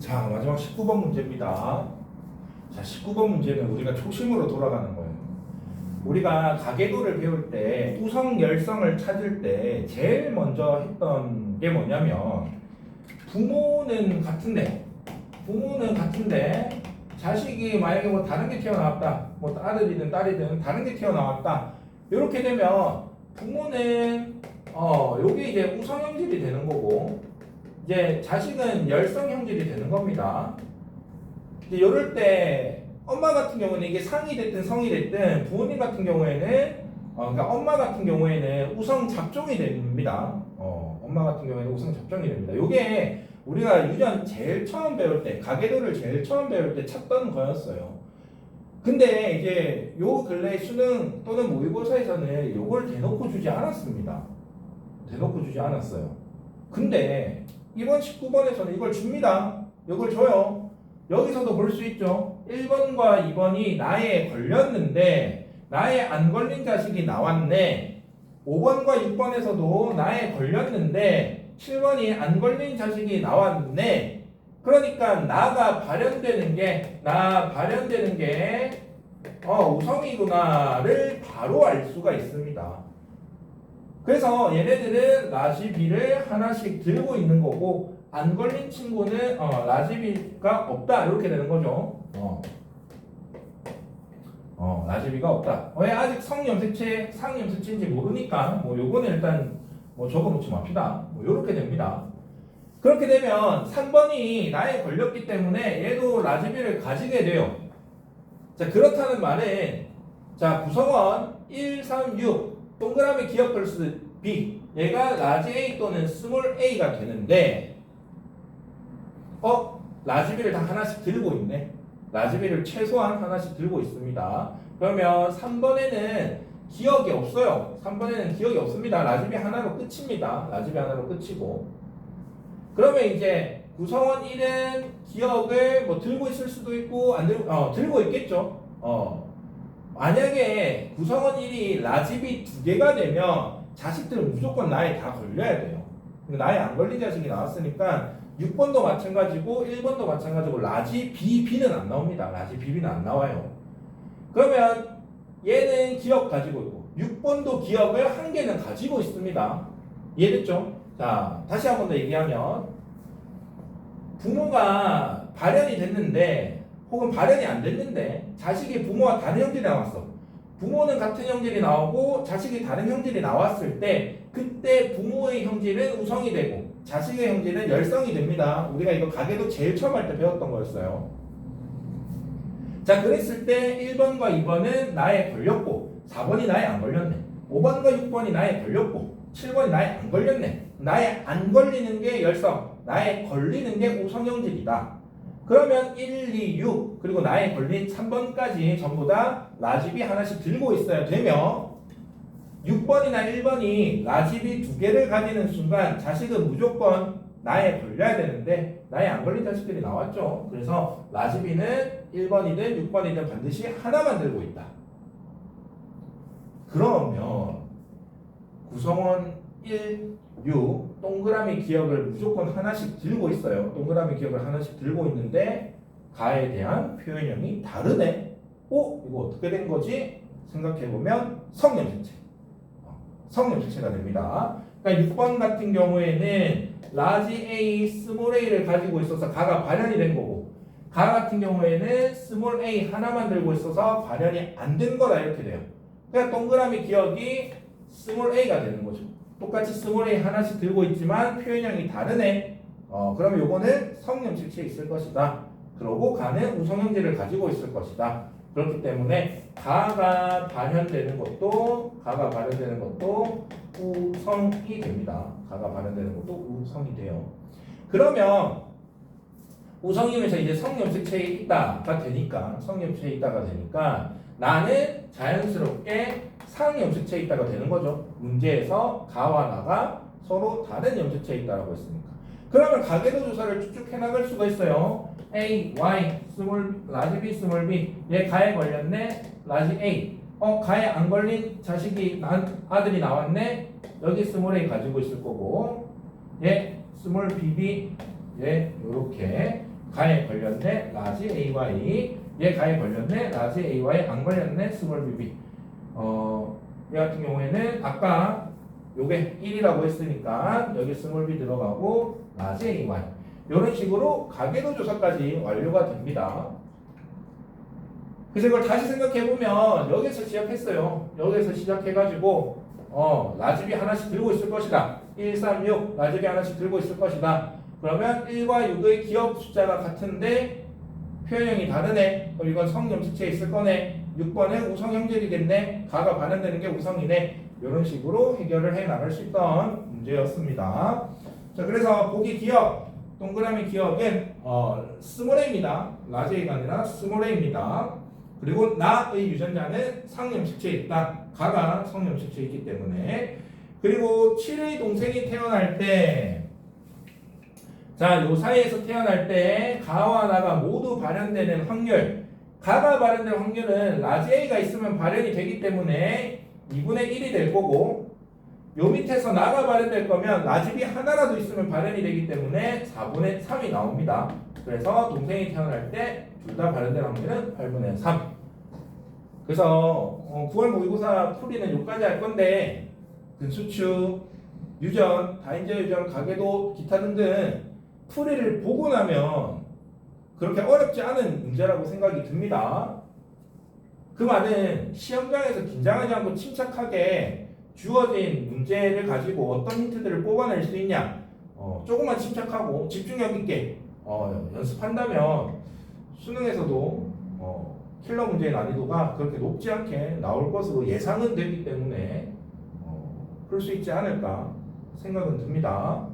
자, 마지막 19번 문제입니다. 자, 19번 문제는 우리가 초심으로 돌아가는 거예요. 우리가 가계도를 배울 때 우성 열성을 찾을 때 제일 먼저 했던 게 뭐냐면 부모는 같은데 자식이 만약에 뭐 다른 게 튀어나왔다, 뭐 아들이든 딸이든 다른 게 튀어나왔다, 이렇게 되면 부모는 요게 이제 우성 형질이 되는 거고, 이제 자식은 열성 형질이 되는 겁니다. 이제 이럴 때 엄마 같은 경우는 이게 상이 됐든 성이 됐든 부모님 같은 경우에는 그러니까 엄마 같은 경우에는 우성 잡종이 됩니다. 엄마 같은 경우에는 우성 잡종이 됩니다. 요게 우리가 유전 제일 처음 배울 때, 가계도를 제일 처음 배울 때 찾던 거였어요. 근데 이제 요 근래 수능 또는 모의고사에서는 요걸 대놓고 주지 않았습니다. 대놓고 주지 않았어요. 근데 이번 19번에서는 이걸 줍니다. 이걸 줘요. 여기서도 볼 수 있죠. 1번과 2번이 나에 걸렸는데 나에 안 걸린 자식이 나왔네. 5번과 6번에서도 나에 걸렸는데 7번이 안 걸린 자식이 나왔네. 그러니까 나가 발현되는 게 우성이구나를 바로 알 수가 있습니다. 그래서 얘네들은 라지비를 하나씩 들고 있는 거고, 안 걸린 친구는 라지비가 없다, 이렇게 되는 거죠. 라지비가 없다. 왜 아직 성염색체, 상염색체인지 모르니까 뭐 요거는 일단 뭐 적어놓지 맙시다. 뭐 요렇게 됩니다. 그렇게 되면 3번이 나에 걸렸기 때문에 얘도 라지비를 가지게 돼요. 자, 그렇다는 말은, 자, 구성원 1, 3, 6 동그라미 기억 플러스 B, 얘가 라지 A 또는 스몰 a가 되는데, 라지비를 다 하나씩 들고 있네. 라지비를 최소한 하나씩 들고 있습니다. 그러면 3번에는 기억이 없어요. 3번에는 기억이 없습니다. 라지비 하나로 끝입니다. 라지비 하나로 끝이고. 그러면 이제 구성원 1은 기억을 뭐 들고 있을 수도 있고 안 들고 있겠죠. 만약에 구성원 1이 라지비 2개가 되면 자식들은 무조건 나에 다 걸려야 돼요. 근데 나에 안 걸린 자식이 나왔으니까 6번도 마찬가지고 1번도 마찬가지고 라지비는 안 나옵니다. 라지비는 안 나와요. 그러면 얘는 기억 가지고 있고 6번도 기억을 한 개는 가지고 있습니다. 이해됐죠? 자, 다시 한 번 더 얘기하면, 부모가 발현이 됐는데 혹은 발현이 안 됐는데 자식이 부모와 다른 형질이 나왔어. 부모는 같은 형질이 나오고 자식이 다른 형질이 나왔을 때, 그때 부모의 형질은 우성이 되고 자식의 형질은 열성이 됩니다. 우리가 이거 가계도 제일 처음 할 때 배웠던 거였어요. 자, 그랬을 때 1번과 2번은 나에 걸렸고 4번이 나에 안 걸렸네. 5번과 6번이 나에 걸렸고 7번이 나에 안 걸렸네. 나에 안 걸리는 게 열성, 나에 걸리는 게 우성형질이다. 그러면 1, 2, 6 그리고 나에 걸린 3번까지 전부 다 라지비 하나씩 들고 있어야 되며, 6번이나 1번이 라지비 2개를 가지는 순간 자식은 무조건 나에 걸려야 되는데 나에 안 걸린 자식들이 나왔죠. 그래서 라지비는 1번이든 6번이든 반드시 하나만 들고 있다. 그러면 구성원 1, 6 동그라미 기억을 무조건 하나씩 들고 있어요. 동그라미 기억을 하나씩 들고 있는데 가에 대한 표현형이 다르네. 이거 어떻게 된 거지? 생각해보면 성염색체가 됩니다. 그러니까 6번 같은 경우에는 라지 A, 스몰 a를 가지고 있어서 가가 발현이 된 거고, 가 같은 경우에는 스몰 a 하나만 들고 있어서 발현이 안 된 거다, 이렇게 돼요. 그러니까 동그라미 기억이 스몰 a가 되는 거죠. 똑같이 스몰 a 하나씩 들고 있지만 표현형이 다르네. 그러면 요거는 성염색체에 있을 것이다. 그러고 가는 우성형질을 가지고 있을 것이다. 그렇기 때문에 가가 발현되는 것도 우성이 됩니다. 가가 발현되는 것도 우성이 돼요. 그러면 우성이면서 이제 성염색체에 있다가 되니까, 나는 자연스럽게 상염색체에 있다가 되는 거죠. 문제에서 가와 나가 서로 다른 염색체에 있다라고 했으니까. 그러면 가계도 조사를 쭉쭉 해나갈 수가 있어요. A, Y, 라지 B, 스몰 B. 얘 가에 걸렸네. 라지 A. 가에 안 걸린 자식이 아들이 나왔네. 여기 스몰 A 가지고 있을 거고, 얘 스몰 BB, 얘 요렇게 가에 걸렸네 라지 AY, 얘 가에 걸렸네 라지 AY, 안 걸렸네 스몰 bb. 얘 같은 경우에는 아까 요게 1이라고 했으니까 여기 스몰 b 들어가고 라지 AY. 이런 식으로 가계도 조사까지 완료가 됩니다. 그래서 이걸 다시 생각해보면 여기서 시작했어요. 여기서 시작해가지고 라지비 하나씩 들고 있을 것이다. 1, 3, 6 라지비 하나씩 들고 있을 것이다. 그러면 1과 6의 기업 숫자가 같은데 표현형이 다르네. 그럼 이건 성염식체에 있을 거네. 6번은 우성형질이겠네. 가가 반응되는 게 우성이네. 이런 식으로 해결을 해 나갈 수 있던 문제였습니다. 자, 그래서 보기 기억, 동그라미 기억은 스몰 a입니다. 라지 a가 아니라 스몰 a입니다. 그리고 나의 유전자는 상염식체에 있다. 가가 성염식체에 있기 때문에. 그리고 7의 동생이 태어날 때, 자, 요 사이에서 태어날 때 가와 나가 모두 발현되는 확률, 가가 발현될 확률은 라지 A가 있으면 발현이 되기 때문에 2분의 1이 될 거고, 요 밑에서 나가 발현될 거면 라지 B 하나라도 있으면 발현이 되기 때문에 4분의 3이 나옵니다. 그래서 동생이 태어날 때 둘 다 발현될 확률은 8분의 3. 그래서 9월 모의고사 풀이는 여기까지 할 건데 근수축, 유전, 다인제 유전, 가계도, 기타 등등 풀이를 보고 나면 그렇게 어렵지 않은 문제라고 생각이 듭니다. 그 말은 시험장에서 긴장하지 않고 침착하게 주어진 문제를 가지고 어떤 힌트들을 뽑아낼 수 있냐, 조금만 침착하고 집중력 있게 연습한다면 수능에서도 킬러 문제의 난이도가 그렇게 높지 않게 나올 것으로 예상은 되기 때문에 그럴 수 있지 않을까 생각은 듭니다.